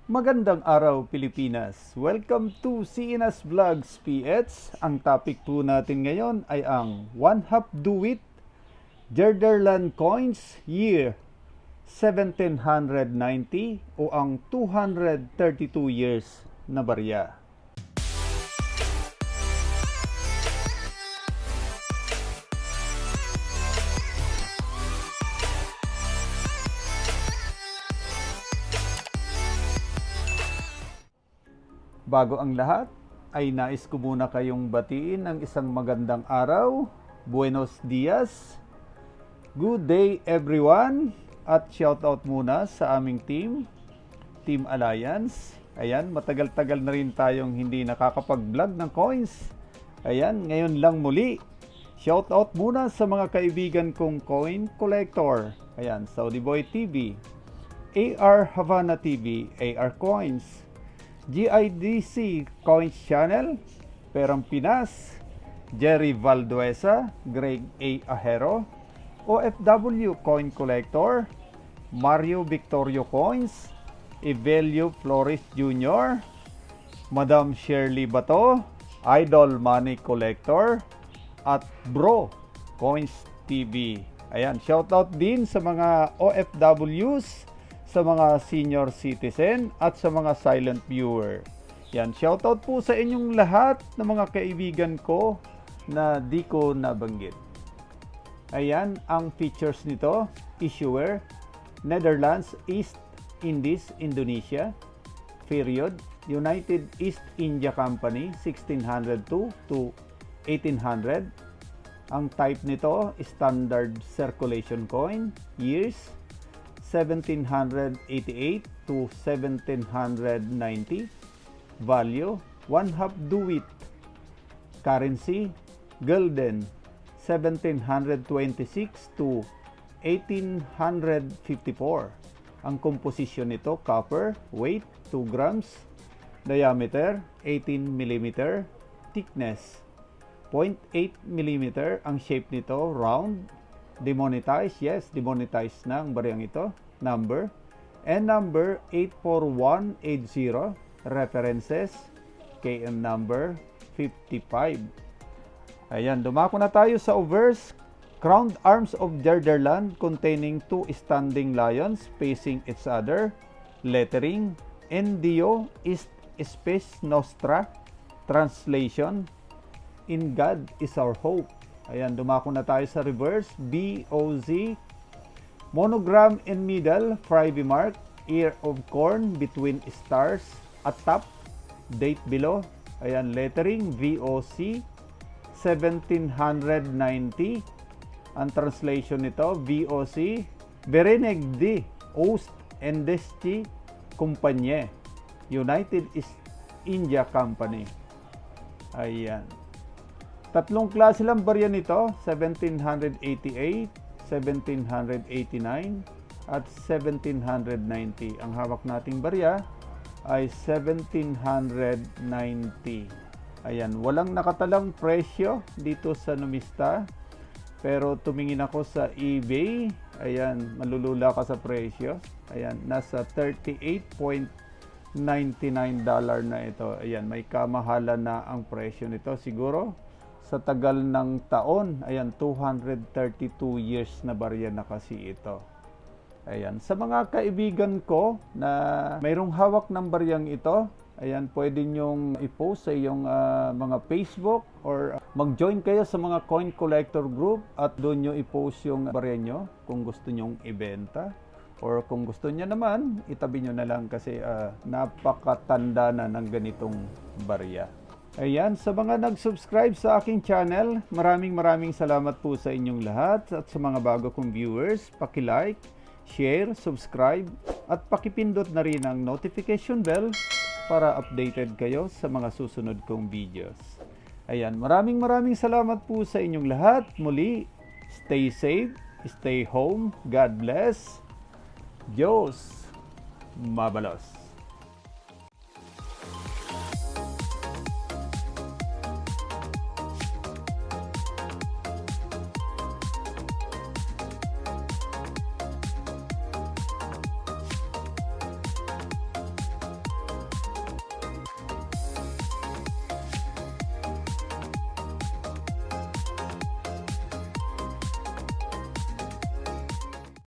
Magandang araw Pilipinas! Welcome to CNS Vlogs PH. Ang topic po natin ngayon ay ang 1/2 do it Gelderland coins year 1790 o ang 232 years na barya. Bago ang lahat, ay nais ko muna kayong batiin ng isang magandang araw. Buenos dias. Good day everyone. At shoutout muna sa aming Team Alliance. Ayan, matagal-tagal na rin tayong hindi nakakapag-vlog ng coins. Ayan, ngayon lang muli. Shoutout muna sa mga kaibigan kong coin collector. Ayan, Saudi Boy TV, AR Havana TV, AR Coins, GIDC Coins Channel, Perang Pinas, Jerry Valduesa, Greg A. Ahero, OFW Coin Collector, Mario Victorio Coins, Evelio Flores Jr., Madam Shirley Bato, Idol Money Collector, at Bro Coins TV. Ayan, shoutout din sa mga OFWs, sa mga senior citizen at sa mga silent viewer. Yan, shoutout po sa inyong lahat ng mga kaibigan ko na di ko nabanggit. Ayan, ang features nito: issuer, Netherlands East Indies, Indonesia, period, United East India Company, 1602 to 1800. Ang type nito, standard circulation coin, years, 1788 to 1790. Value, 1/2 do it. Currency, gulden, 1726 to 1854. Ang composition nito, copper, weight 2 grams, diameter 18 mm, thickness 0.8 mm. Ang shape nito, round. Demonetized, yes, demonetized na ang bariyang ito. Number, N number 84180. References, KM number 55. Ayan, dumako na tayo sa obverse. Crowned arms of Gelderland containing 2 standing lions facing each other. Lettering, NDO ist Spes Nostra. Translation, In God is our hope. Ayan, dumako na tayo sa reverse. BOZ, monogram in middle, privy mark, ear of corn between stars at top, date below. Ayan, lettering, VOC, 1790. Ang translation nito, VOC, Verenigde Oost Indische Compagnie, United East India Company. Ayan. Tatlong klase lang barya nito, 1788, 1789, at 1790. Ang hawak nating barya ay 1790. Ayan, walang nakatalang presyo dito sa Numista. Pero tumingin ako sa eBay, ayan, malulula ka sa presyo. Ayan, nasa $38.99 na ito. Ayan, may kamahalan na ang presyo nito siguro. Sa tagal ng taon, ayan, 232 years na barya na kasi ito. Ayan, sa mga kaibigan ko na mayroong hawak ng baryang ito, ayan, pwede nyong i-post sa iyong mga Facebook or mag-join kayo sa mga coin collector group at doon nyo i-post yung barya nyo kung gusto nyong ibenta. Or kung gusto nyo naman, itabi nyo na lang kasi napakatanda na ng ganitong barya. Ayan, sa mga nag-subscribe sa aking channel, maraming salamat po sa inyong lahat. At sa mga bago kong viewers, paki-like, share, subscribe, at pakipindot na rin ang notification bell para updated kayo sa mga susunod kong videos. Ayan, maraming salamat po sa inyong lahat. Muli, stay safe, stay home, God bless, Diyos mabalos.